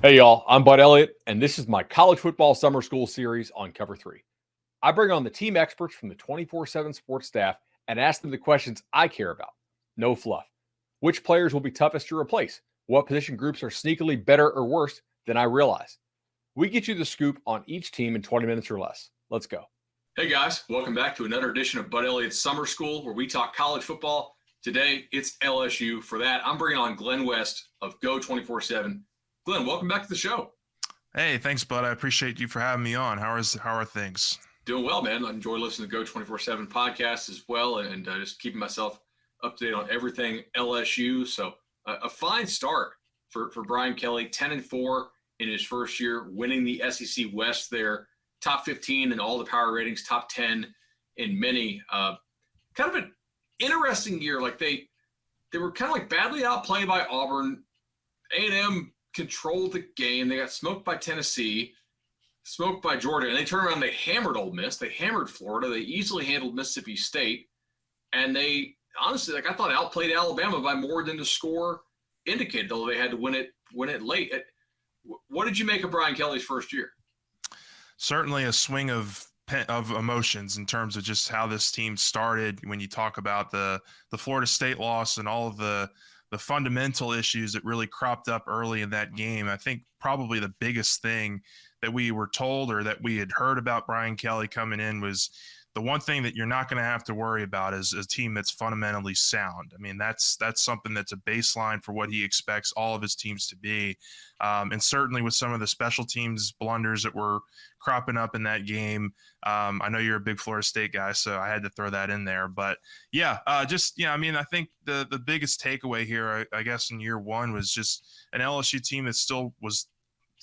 Hey, y'all, I'm Bud Elliott, and this is my college football summer school series on Cover 3. I bring on the team experts from the 24/7 sports staff and ask them the questions I care about. No fluff. Which players will be toughest to replace? What position groups are sneakily better or worse than I realize? We get you the scoop on each team in 20 minutes or less. Let's go. Hey guys, welcome back to another edition of Bud Elliott's Summer School, where we talk college football. Today, it's LSU. For that, I'm bringing on Glen West of Go 24/7. Glen, welcome back to the show. Hey, thanks, Bud. I appreciate you for having me on. How are things? Doing well, man. I enjoy listening to Go 24/7 podcast as well, and just keeping myself up to date on everything LSU. So a fine start for Brian Kelly, 10-4 in his first year, winning the SEC West there, top 15 in all the power ratings, top 10 in many. Kind of an interesting year. Like they were kind of like badly outplayed by Auburn. A&M controlled the game. They got smoked by Tennessee, smoked by Georgia, and they turned around and they hammered Ole Miss. They hammered Florida. They easily handled Mississippi State. And they honestly, I thought outplayed Alabama by more than the score indicated, although they had to win it late. What did you make of Brian Kelly's first year? Certainly a swing of emotions in terms of just how this team started. When you talk about the Florida State loss and all of the fundamental issues that really cropped up early in that game, I think probably the biggest thing that we were told or that we had heard about Brian Kelly coming in was the one thing that you're not going to have to worry about is a team that's fundamentally sound. I mean, that's something that's a baseline for what he expects all of his teams to be. And certainly with some of the special teams blunders that were cropping up in that game. I know you're a big Florida State guy, so I had to throw that in there. But I mean, I think the biggest takeaway here, I guess, in year one was just an LSU team that still was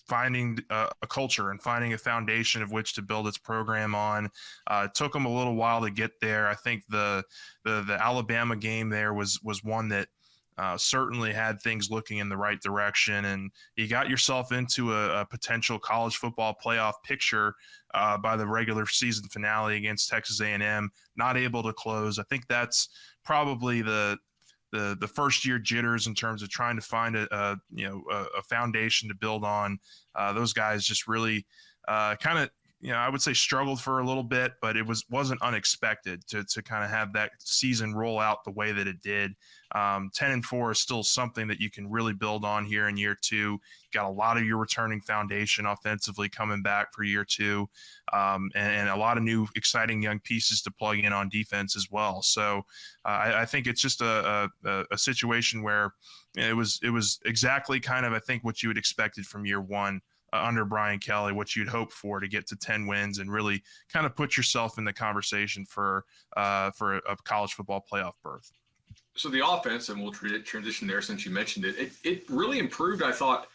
finding a culture and finding a foundation of which to build its program on. It took them a little while to get there. I think the Alabama game there was one that certainly had things looking in the right direction, and you got yourself into a potential college football playoff picture by the regular season finale against Texas A&M, not able to close. I think that's probably the first year jitters in terms of trying to find a foundation to build on. Those guys just really kind of, I would say struggled for a little bit, but it wasn't unexpected to kind of have that season roll out the way that it did. 10-4 is still something that you can really build on here in year two. You got a lot of your returning foundation offensively coming back for year two, and a lot of new exciting young pieces to plug in on defense as well. So I think it's just a situation where it was exactly kind of, I think, what you had expected from year one. Under Brian Kelly, what you'd hope for to get to 10 wins and really kind of put yourself in the conversation for a college football playoff berth. So the offense, and we'll transition there since you mentioned it, it really improved, I thought,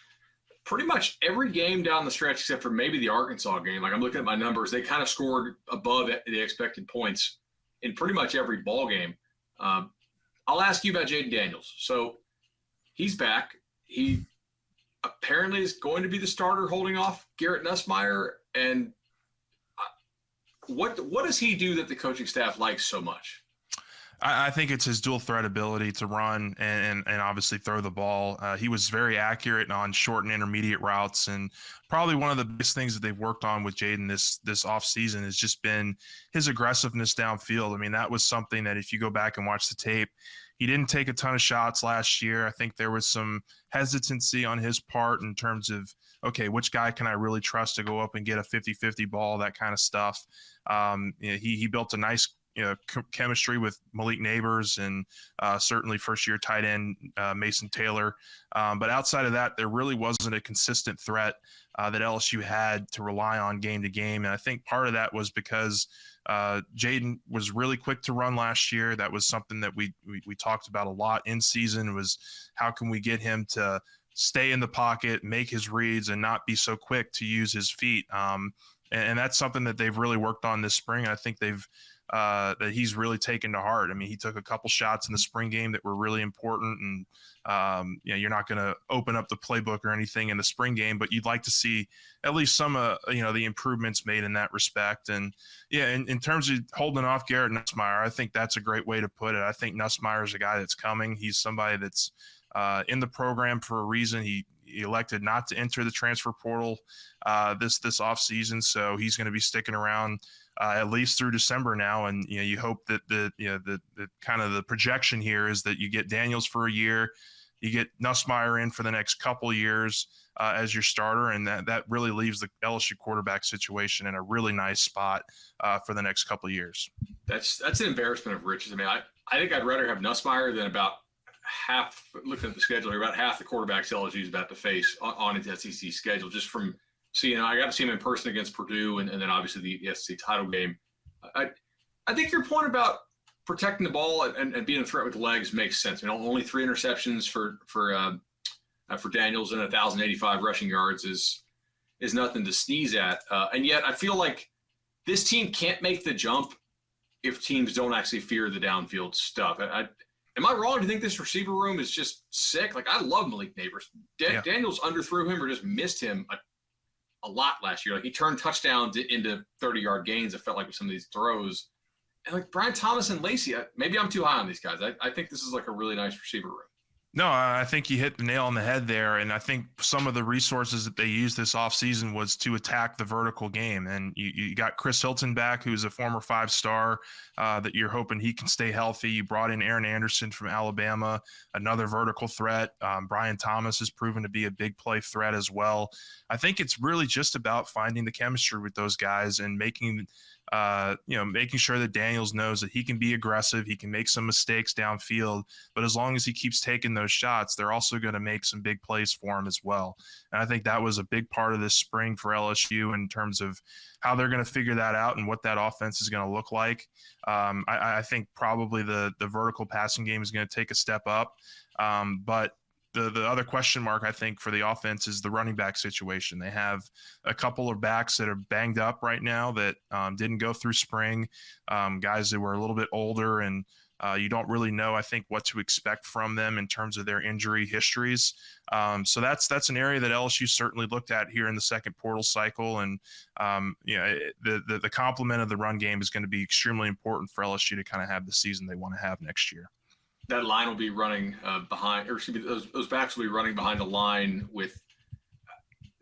pretty much every game down the stretch except for maybe the Arkansas game. Like I'm looking at my numbers, they kind of scored above the expected points in pretty much every ball game. I'll ask you about Jaden Daniels. So he's back. He apparently is going to be the starter holding off Garrett Nussmeier. And what does he do that the coaching staff likes so much? I think it's his dual threat ability to run and obviously throw the ball. He was very accurate on short and intermediate routes, and probably one of the biggest things that they've worked on with Jaden this offseason has just been his aggressiveness downfield. I mean, that was something that if you go back and watch the tape, he didn't take a ton of shots last year. I think there was some hesitancy on his part in terms of, okay, which guy can I really trust to go up and get a 50-50 ball, that kind of stuff. He built a nice chemistry with Malik Neighbors and certainly first-year tight end Mason Taylor. But outside of that, there really wasn't a consistent threat that LSU had to rely on game to game. And I think part of that was because Jaden was really quick to run last year. That was something that we talked about a lot in season, was how can we get him to stay in the pocket, make his reads, and not be so quick to use his feet. And that's something that they've really worked on this spring. I think that he's really taken to heart. I mean, he took a couple shots in the spring game that were really important, and you're not going to open up the playbook or anything in the spring game, but you'd like to see at least some the improvements made in that respect. And in terms of holding off Garrett Nussmeier, I think that's a great way to put it. I think Nussmeier is a guy that's coming. He's somebody that's in the program for a reason. he elected not to enter the transfer portal this offseason, so he's going to be sticking around at least through December now. And you hope that the kind of the projection here is that you get Daniels for a year, you get Nussmeier in for the next couple years as your starter, and that really leaves the LSU quarterback situation in a really nice spot for the next couple of years. That's an embarrassment of riches. I mean, I think I'd rather have Nussmeier than about half, looking at the schedule, about half the quarterbacks LSU is about to face on its SEC schedule, just from seeing. I got to see him in person against Purdue, and then obviously the SEC title game. I think your point about protecting the ball and being a threat with the legs makes sense. Only 3 interceptions for Daniels and 1,085 rushing yards is nothing to sneeze at. And yet I feel like this team can't make the jump if teams don't actually fear the downfield stuff. Am I wrong to think this receiver room is just sick? Like, I love Malik Neighbors. Daniels underthrew him or just missed him a lot last year. Like, he turned touchdowns into 30-yard gains, it felt like, with some of these throws. And, like, Brian Thomas and Lacey, maybe I'm too high on these guys. I think this is, like, a really nice receiver room. No, I think you hit the nail on the head there. And I think some of the resources that they used this offseason was to attack the vertical game. And you got Chris Hilton back, who's a former 5-star that you're hoping he can stay healthy. You brought in Aaron Anderson from Alabama, another vertical threat. Brian Thomas has proven to be a big play threat as well. I think it's really just about finding the chemistry with those guys and making sure that Daniels knows that he can be aggressive. He can make some mistakes downfield, but as long as he keeps taking those shots, they're also going to make some big plays for him as well. And I think that was a big part of this spring for LSU in terms of how they're going to figure that out and what that offense is going to look like. I think probably the vertical passing game is going to take a step up. But the other question mark, I think, for the offense is the running back situation. They have a couple of backs that are banged up right now that didn't go through spring, guys that were a little bit older, and you don't really know, I think, what to expect from them in terms of their injury histories. So that's an area that LSU certainly looked at here in the second portal cycle. And, the complement of the run game is going to be extremely important for LSU to kind of have the season they want to have next year. That line will be running behind, or excuse me, those backs will be running behind the line with.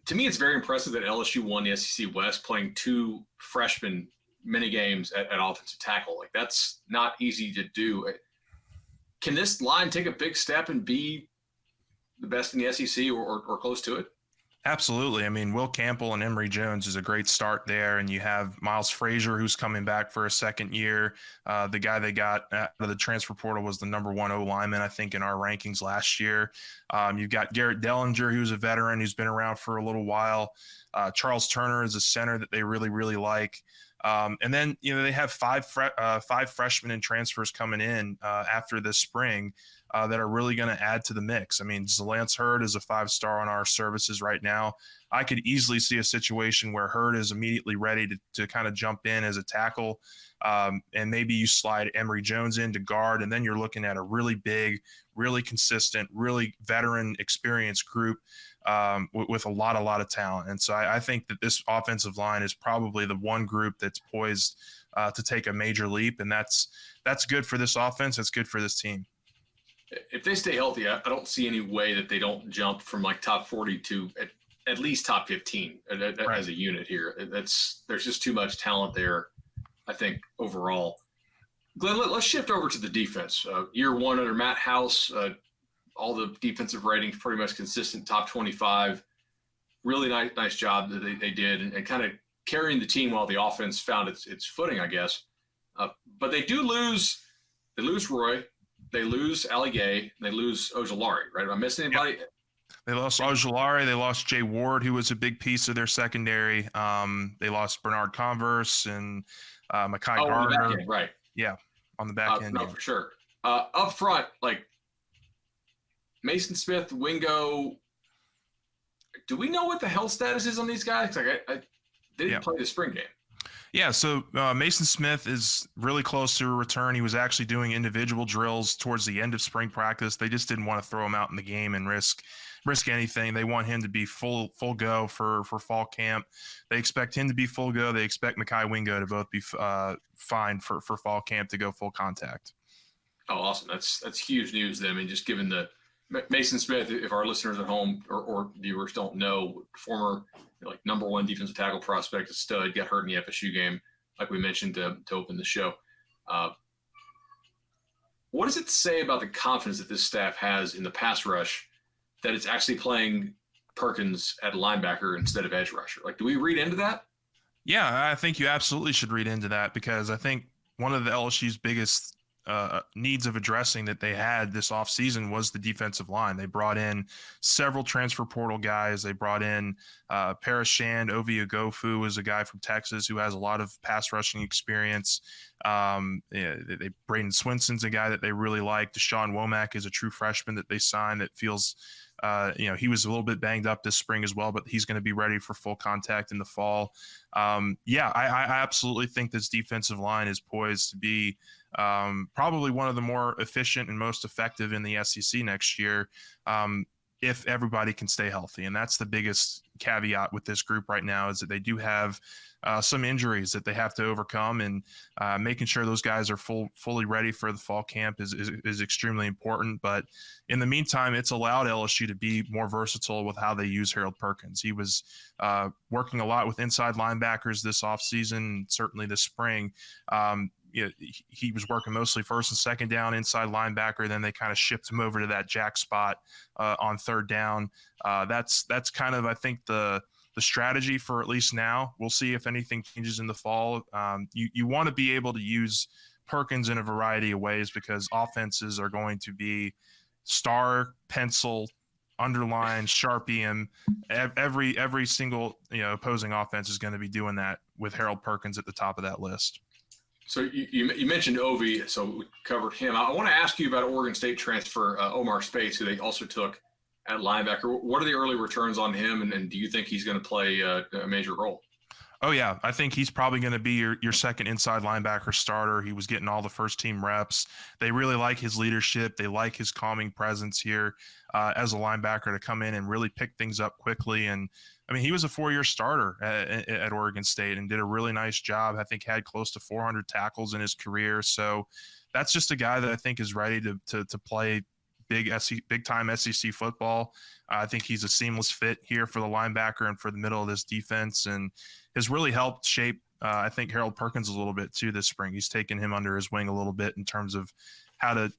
To me, it's very impressive that LSU won the SEC West playing 2 freshman mini games at offensive tackle. Like, that's not easy to do. Can this line take a big step and be the best in the SEC or close to it? Absolutely. I mean, Will Campbell and Emory Jones is a great start there. And you have Miles Frazier, who's coming back for a second year. The guy they got out of the transfer portal was the number 1 O-lineman, I think, in our rankings last year. You've got Garrett Dellinger, who's a veteran who's been around for a little while. Charles Turner is a center that they really, really like. And then, they have 5 freshmen and transfers coming in after this spring that are really going to add to the mix. I mean, Zalance Hurd is a 5-star on our services right now. I could easily see a situation where Hurd is immediately ready to kind of jump in as a tackle. And maybe you slide Emory Jones in to guard, and then you're looking at a really big, really consistent, really veteran experienced group with a lot of talent. And so I think that this offensive line is probably the one group that's poised to take a major leap. And that's good for this offense. That's good for this team. If they stay healthy, I don't see any way that they don't jump from like top 40 to at least top 15 as a unit here. There's just too much talent there, I think, overall. Glenn, let's shift over to the defense. Year 1 under Matt House, all the defensive ratings pretty much consistent, top 25. Really nice job that they did and kind of carrying the team while the offense found its footing, I guess. But they do lose. They lose Roy. They lose Ali Gay. They lose Ojulari, right? Am I missing anybody? Yep. They lost Ojulari. They lost Jay Ward, who was a big piece of their secondary. They lost Bernard Converse and Mekhi Gardner. End, right. Yeah, on the back end. No, for sure. Up front, like Mason Smith, Wingo, do we know what the health status is on these guys? Like, they didn't play the spring game. Yeah, so Mason Smith is really close to a return. He was actually doing individual drills towards the end of spring practice. They just didn't want to throw him out in the game and risk anything. They want him to be full go for fall camp. They expect him to be full go. They expect Mekhi Wingo to both be fine for fall camp to go full contact. Oh, awesome. That's huge news then. I mean, just given the Mason Smith, if our listeners at home or viewers don't know, former number one defensive tackle prospect, a stud, got hurt in the FSU game, like we mentioned to open the show. What does it say about the confidence that this staff has in the pass rush that it's actually playing Perkins at linebacker instead of edge rusher? Do we read into that? Yeah, I think you absolutely should read into that, because I think one of the LSU's biggest needs of addressing that they had this offseason was the defensive line. They brought in several transfer portal guys. They brought in Paris Shand. Ovi Ogofu is a guy from Texas who has a lot of pass rushing experience. Braden Swinson's a guy that they really like. Deshaun Womack is a true freshman that they signed that feels he was a little bit banged up this spring as well, but he's going to be ready for full contact in the fall. I absolutely think this defensive line is poised to be probably one of the more efficient and most effective in the SEC next year, if everybody can stay healthy. And that's the biggest caveat with this group right now, is that they do have some injuries that they have to overcome, and making sure those guys are fully ready for the fall camp is extremely important. But in the meantime, it's allowed LSU to be more versatile with how they use Harold Perkins. He was working a lot with inside linebackers this offseason, certainly this spring. He was working mostly first and second down inside linebacker. Then they kind of shipped him over to that jack spot on third down. That's kind of, I think, the strategy for at least now. We'll see if anything changes in the fall. You want to be able to use Perkins in a variety of ways, because offenses are going to be star, pencil, underline, Sharpie him. Every single opposing offense is going to be doing that with Harold Perkins at the top of that list. So you mentioned Ovi, so we covered him. I want to ask you about Oregon State transfer Omar Spates, who they also took at linebacker. What are the early returns on him, and do you think he's going to play a major role? Oh, yeah. I think he's probably going to be your second inside linebacker starter. He was getting all the first-team reps. They really like his leadership. They like his calming presence here as a linebacker to come in and really pick things up quickly. And, I mean, he was a 4-year starter at Oregon State and did a really nice job. I think had close to 400 tackles in his career. So that's just a guy that I think is ready to play big-time SEC football. I think he's a seamless fit here for the linebacker and for the middle of this defense, and has really helped shape, I think, Harold Perkins a little bit too this spring. He's taken him under his wing a little bit in terms of how to,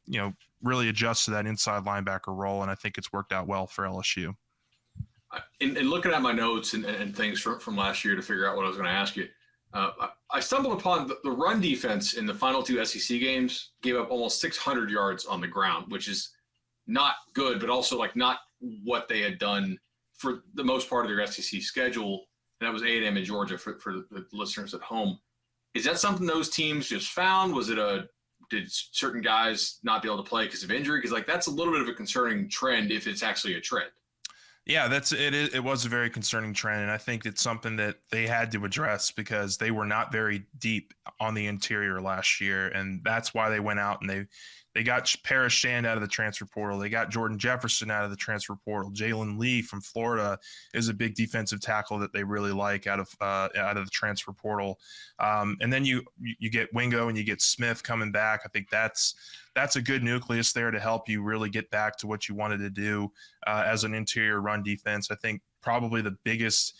really adjust to that inside linebacker role, and I think it's worked out well for LSU. In looking at my notes and things from last year to figure out what I was going to ask you, I stumbled upon the run defense in the final two SEC games gave up almost 600 yards on the ground, which is not good, but also not what they had done for the most part of their SEC schedule. And that was A&M and Georgia for the listeners at home. Is that something those teams just found? Was it did certain guys not be able to play because of injury? Because that's a little bit of a concerning trend if it's actually a trend. Yeah, it was a very concerning trend, and I think it's something that they had to address because they were not very deep on the interior last year, and that's why they went out and they got Paris Shand out of the transfer portal. They got Jordan Jefferson out of the transfer portal. Jalen Lee from Florida is a big defensive tackle that they really like out of the transfer portal. And then you get Wingo and you get Smith coming back. I think that's a good nucleus there to help you really get back to what you wanted to do as an interior run defense. I think probably the biggest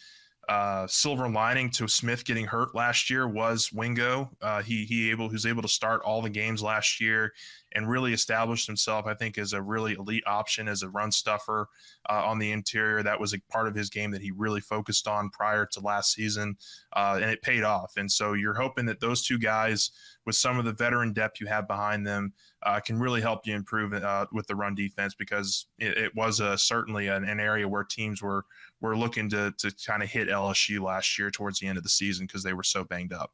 silver lining to Smith getting hurt last year was Wingo. He was able to start all the games last year and really established himself, I think, as a really elite option as a run stuffer on the interior. That was a part of his game that he really focused on prior to last season, and it paid off. And so you're hoping that those two guys, with some of the veteran depth you have behind them, can really help you improve with the run defense, because it was certainly an area where teams were looking to kind of hit LSU last year towards the end of the season because they were so banged up.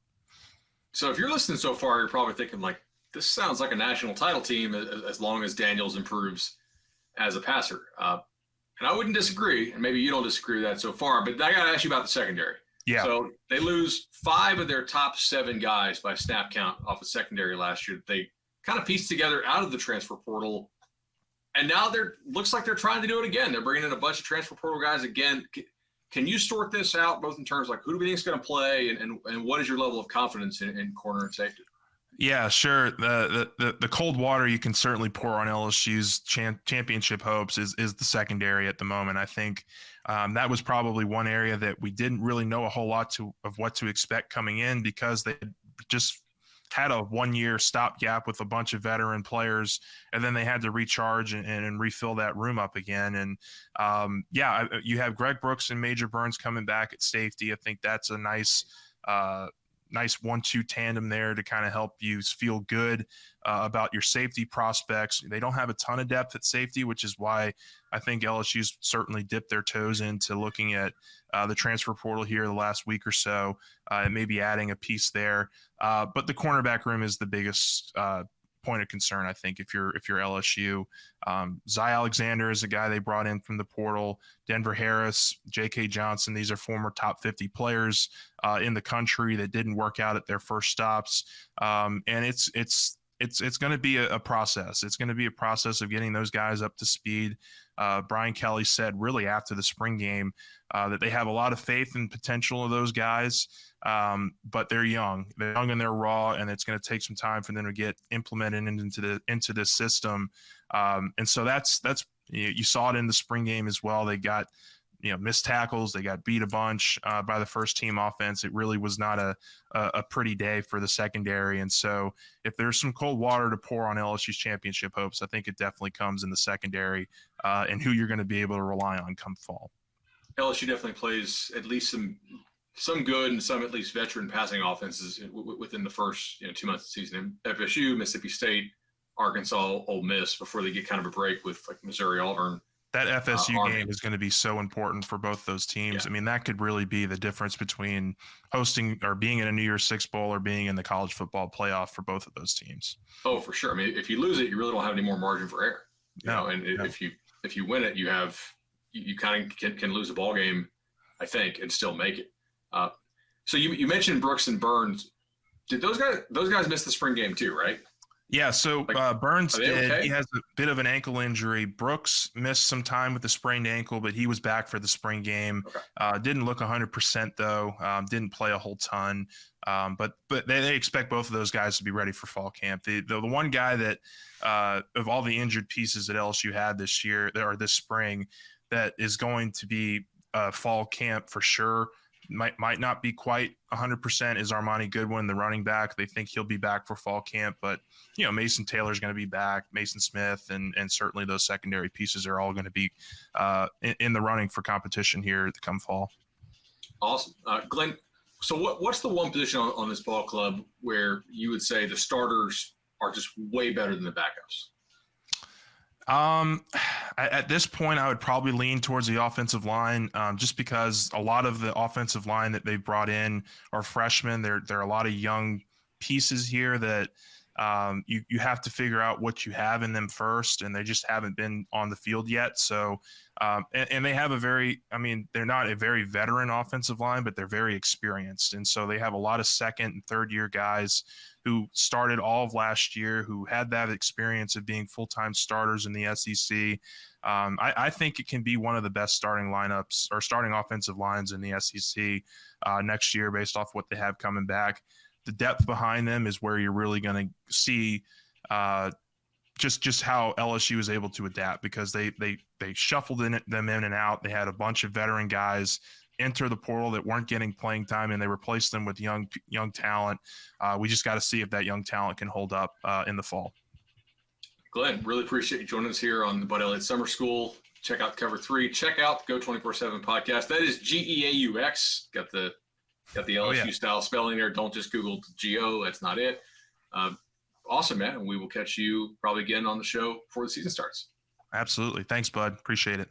So if you're listening so far, you're probably thinking this sounds like a national title team as long as Daniels improves as a passer. And I wouldn't disagree, and maybe you don't disagree with that so far, but I got to ask you about the secondary. Yeah. So they lose 5 of their top 7 guys by snap count off of secondary last year. They kind of pieced together out of the transfer portal, and now looks like they're trying to do it again. They're bringing in a bunch of transfer portal guys again. Can you sort this out both in terms of who do we think is going to play and what is your level of confidence in corner and safety? Yeah, sure. The cold water you can certainly pour on LSU's championship hopes is the secondary at the moment. I think that was probably one area that we didn't really know a whole lot of what to expect coming in, because they just had a 1-year stopgap with a bunch of veteran players, and then they had to recharge and refill that room up again. And you have Greg Brooks and Major Burns coming back at safety. I think that's a nice 1-2 tandem there to kind of help you feel good about your safety prospects. They don't have a ton of depth at safety, which is why I think LSU's certainly dipped their toes into looking at the transfer portal here the last week or so, and maybe adding a piece there. But the cornerback room is the biggest point of concern, I think, if you're LSU. Zy Alexander is a guy they brought in from the portal. Denver Harris, J.K. Johnson, these are former top 50 players in the country that didn't work out at their first stops. And it's going to be a process. It's going to be a process of getting those guys up to speed. Brian Kelly said really after the spring game that they have a lot of faith and potential of those guys, but they're young. They're young and they're raw, and it's going to take some time for them to get implemented into this system. And so that's you saw it in the spring game as well. They got missed tackles. They got beat a bunch by the first team offense. It really was not a pretty day for the secondary. And so if there's some cold water to pour on LSU's championship hopes, I think it definitely comes in the secondary and who you're going to be able to rely on come fall. LSU definitely plays at least some good and some at least veteran passing offenses within the first 2 months of the season. FSU, Mississippi State, Arkansas, Ole Miss before they get kind of a break with like Missouri, Auburn. That FSU game is going to be so important for both those teams. Yeah. I mean, that could really be the difference between hosting or being in a New Year's Six Bowl or being in the college football playoff for both of those teams. Oh, for sure. I mean, if you lose it, you really don't have any more margin for error. If you win it, you kind of can lose a ball game, I think, and still make it. So you mentioned Brooks and Burns. Did those guys miss the spring game too, right? Yeah, so Burns did. Okay? He has a bit of an ankle injury. Brooks missed some time with the sprained ankle, but he was back for the spring game. Okay. Didn't look 100% though. Didn't play a whole ton. But they expect both of those guys to be ready for fall camp. The one guy that of all the injured pieces that LSU had this year or this spring that is going to be fall camp for sure, might not be quite 100% is Armani Goodwin, the running back. They think he'll be back for fall camp, but Mason Taylor's going to be back, Mason Smith, and certainly those secondary pieces are all going to be in the running for competition here to come fall. Awesome. Glenn, so what's the one position on this ball club where you would say the starters are just way better than the backups? At this point, I would probably lean towards the offensive line, just because a lot of the offensive line that they've brought in are freshmen. There are a lot of young pieces here that you have to figure out what you have in them first, and they just haven't been on the field yet. So, and they have they're not a very veteran offensive line, but they're very experienced. And so they have a lot of second and third year guys who started all of last year, who had that experience of being full-time starters in the SEC. I think it can be one of the best starting lineups or starting offensive lines in the SEC next year based off what they have coming back. The depth behind them is where you're really going to see just how LSU is able to adapt, because they shuffled them in and out. They had a bunch of veteran guys enter the portal that weren't getting playing time, and they replaced them with young talent. We just got to see if that young talent can hold up in the fall. Glenn, really appreciate you joining us here on the Bud Elliott Summer School. Check out Cover 3. Check out the Go 24/7 podcast. That is GEAUX. Got the LSU style spelling there. Don't just Google GO. That's not it. Awesome, man. And we will catch you probably again on the show before the season starts. Absolutely. Thanks, Bud. Appreciate it.